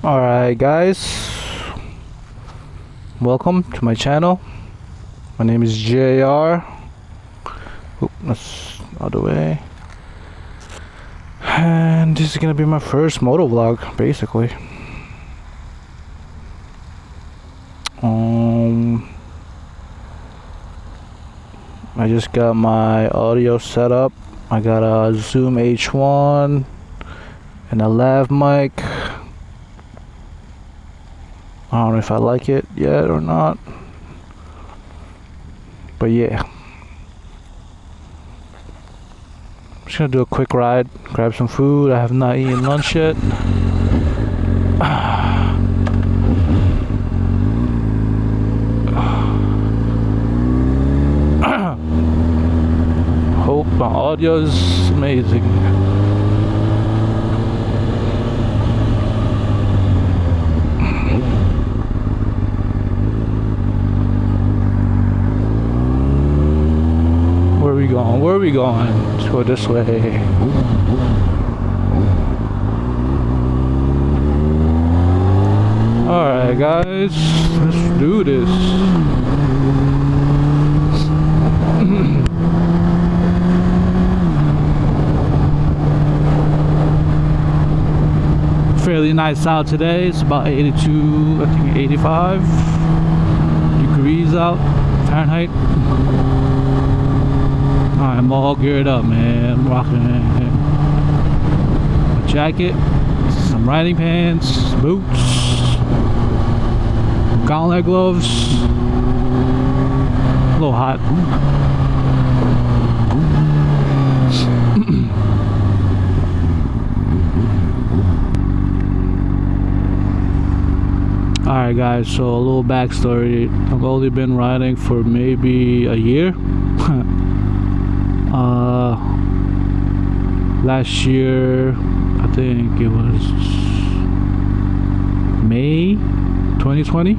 Alright guys, welcome to my channel. My name is JR. Oop, that's the other way. And this is gonna be my first motovlog, basically. I just got my audio set up. I got a Zoom H1 and a lav mic. I don't know if I like it yet or not, but yeah, I'm just gonna do a quick ride, grab some food. I have not eaten lunch yet. Hope my audio is amazing. Where are we going? Let's go this way. Alright guys, let's do this. Fairly nice out today. It's about 82, I think 85 degrees out, Fahrenheit. I'm all geared up, man. I'm rocking a jacket, some riding pants, boots, gauntlet gloves. A little hot. Alright guys, so a little backstory. I've only been riding for maybe a year. Last year, I think it was May 2020,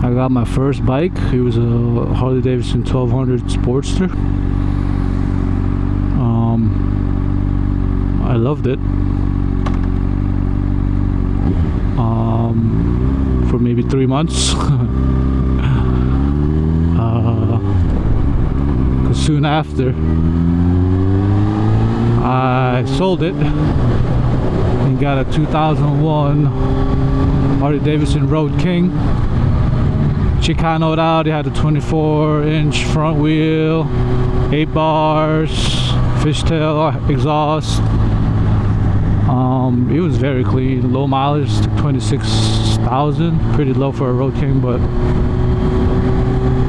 I got my first bike. It was a Harley Davidson 1200 Sportster. I loved it for maybe 3 months. Soon after, I sold it and got a 2001 Harley Davidson Road King. Chicanoed out. It had a 24-inch front wheel, 8 bars, fishtail exhaust. It was very clean, low mileage, 26,000, pretty low for a Road King, but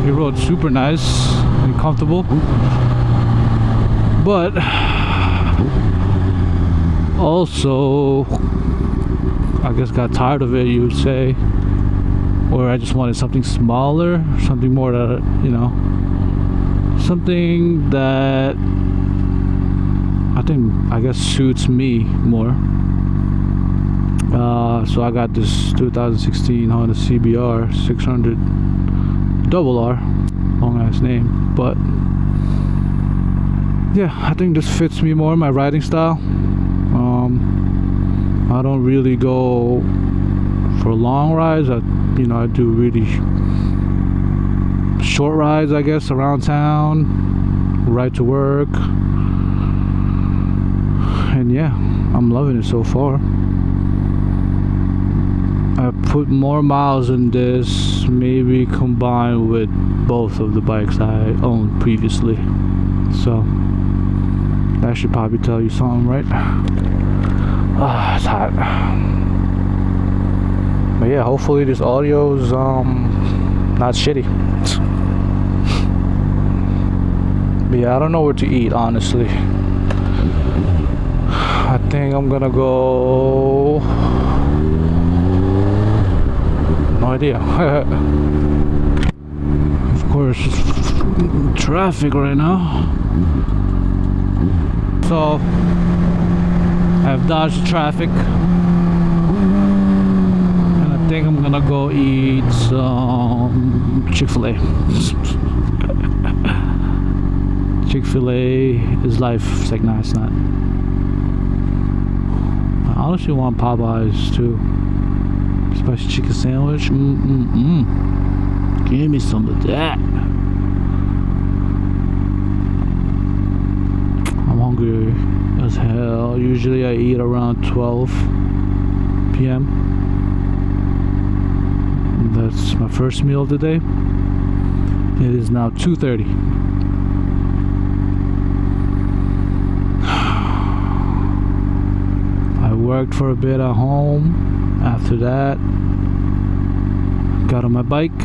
it rode super nice and comfortable. But also, I guess got tired of it, you would say, or I just wanted something smaller, something more that, you know, something that I guess suits me more. So I got this 2016 Honda CBR600RR, long ass name, but yeah, I think this fits me more, my riding style. I don't really go for long rides. I do really short rides, I guess, around town, ride to work, and yeah, I'm loving it so far. I put more miles in this, maybe combined with both of the bikes I owned previously. So that should probably tell you something, right? It's hot. But yeah, hopefully this audio's not shitty. But yeah, I don't know where to eat, honestly. I think I'm gonna go... no idea. Of course, traffic right now. So I've dodged traffic, and I think I'm gonna go eat some Chick-fil-A. Chick-fil-A is life. It's like, nah, it's not. I honestly want Popeyes too. Spicy chicken sandwich. Give me some of that. I'm hungry as hell. Usually I eat around 12 p.m. That's my first meal of the day. It is now 2:30. I worked for a bit at home. After that, got on my bike,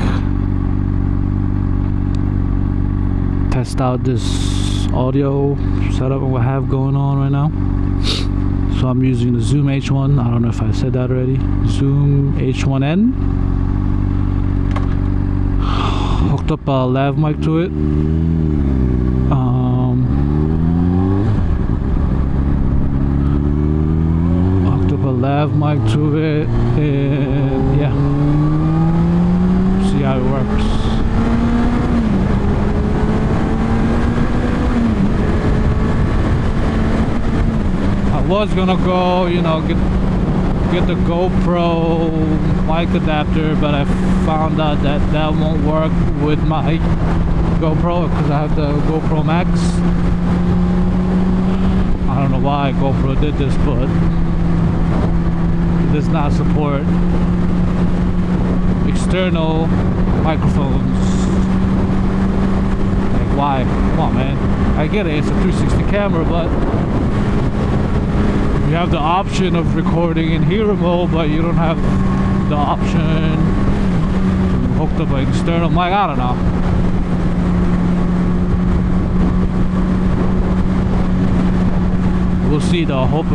test out this audio setup I have going on right now. So I'm using the Zoom H1. I don't know if I said that already. Zoom H1N. Hooked up a lav mic to it. Hooked up a lav mic to it, and yeah, see how it works. I was gonna go, you know, get the GoPro mic adapter, but I found out that that won't work with my GoPro because I have the GoPro Max. I don't know why GoPro did this, but it does not support external microphones. Like, why? Come on, man. I get it, it's a 360 camera, but you have the option of recording in hero mode, but you don't have the option to hook up an external mic. I don't know. We'll see though. Hope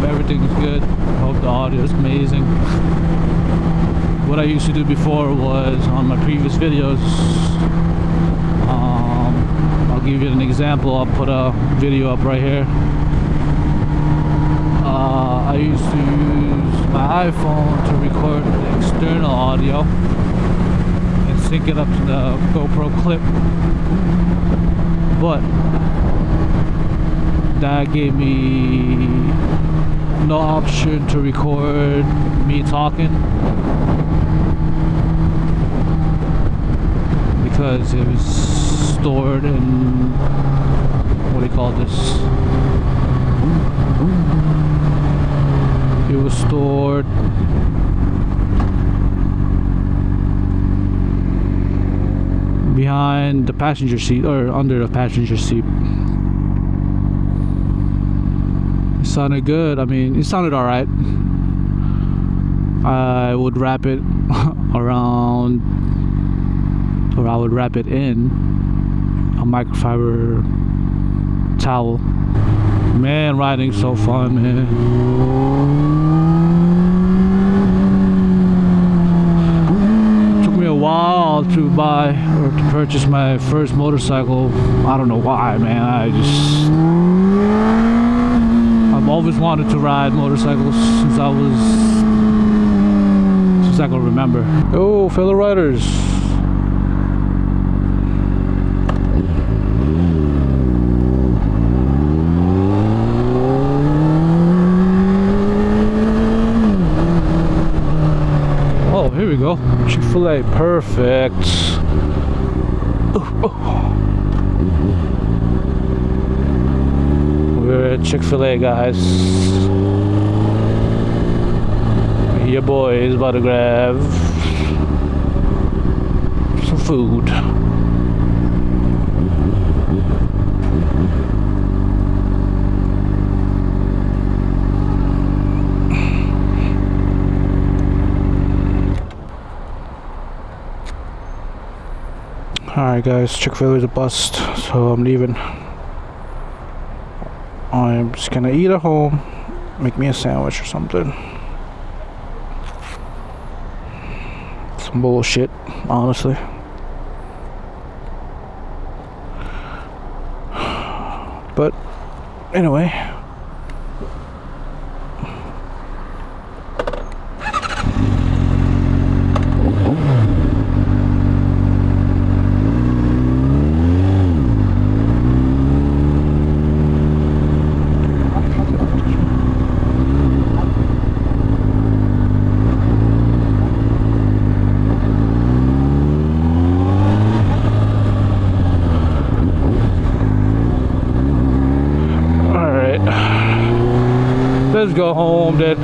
everything's good. Hope the audio is amazing. What I used to do before was on my previous videos. I'll give you an example. I'll put a video up right here. I used to use my iPhone to record the external audio and sync it up to the GoPro clip, but that gave me no option to record me talking because it was stored in, what do you call this? It was stored behind the passenger seat or under the passenger seat. It sounded good. I mean, it sounded alright. I would wrap it around, or I would wrap it in a microfiber towel. Man, riding's so fun, man. Took me a while to buy or to purchase my first motorcycle. I don't know why, man. I've always wanted to ride motorcycles since I can remember. Oh, fellow riders. Here we go. Chick-fil-A, perfect. We're at Chick-fil-A, guys. Your boy is about to grab some food. Alright guys, Chick-fil-A is a bust, so I'm leaving. I'm just gonna eat at home, make me a sandwich or something. Some bullshit, honestly. But anyway, let's go home then.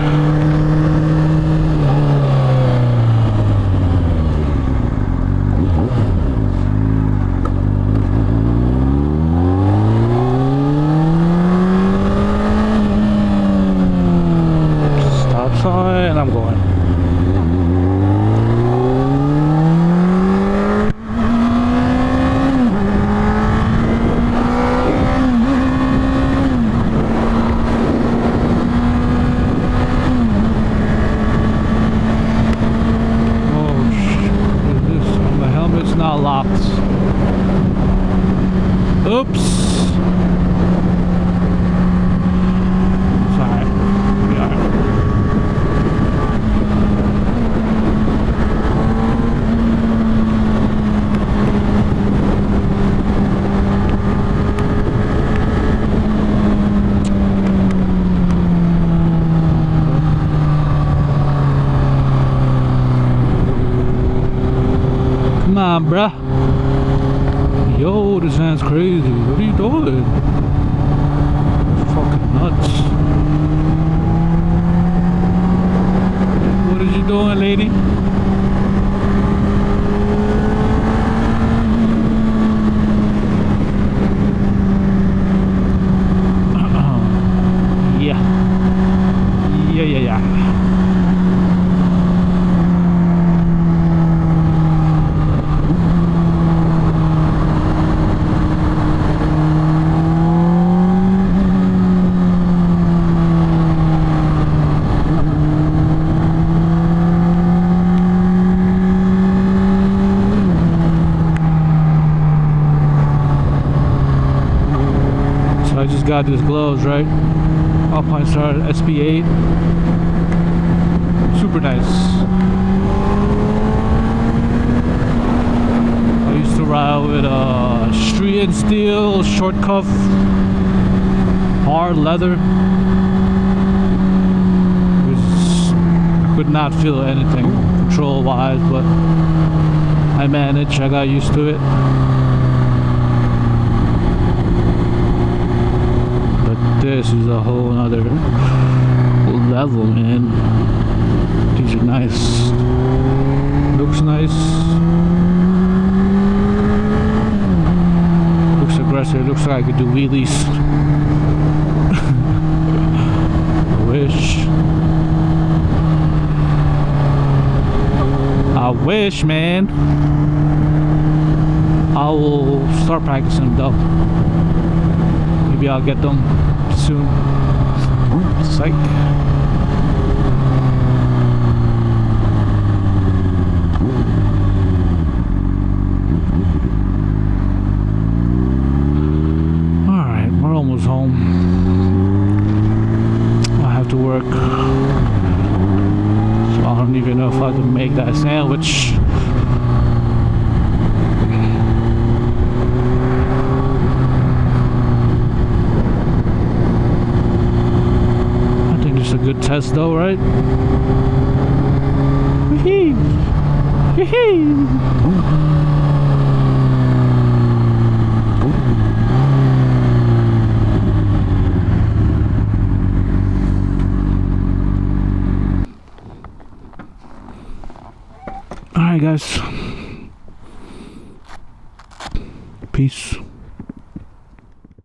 Stop sign, I'm going. Not locked. Oops. Sorry. Come on, bruh. Yo, this sounds crazy. What are you doing? Fucking nuts. What are you doing, lady? Yeah. Yeah. I just got these gloves, right? Alpine Star SB8. Super nice. I used to ride with street and steel, short cuff, hard leather. I could not feel anything control wise, but I managed. I got used to it. This is a whole nother level, man. These are nice. Looks nice. Looks aggressive. Looks like I could do wheelies. I wish. I wish, man. I will start practicing though. Maybe I'll get them soon. Psych. Alright, we're almost home. I have to work. So I don't even know if I can make that sandwich. A good test though, right? Wee-hee. Wee-hee. Alright guys, peace.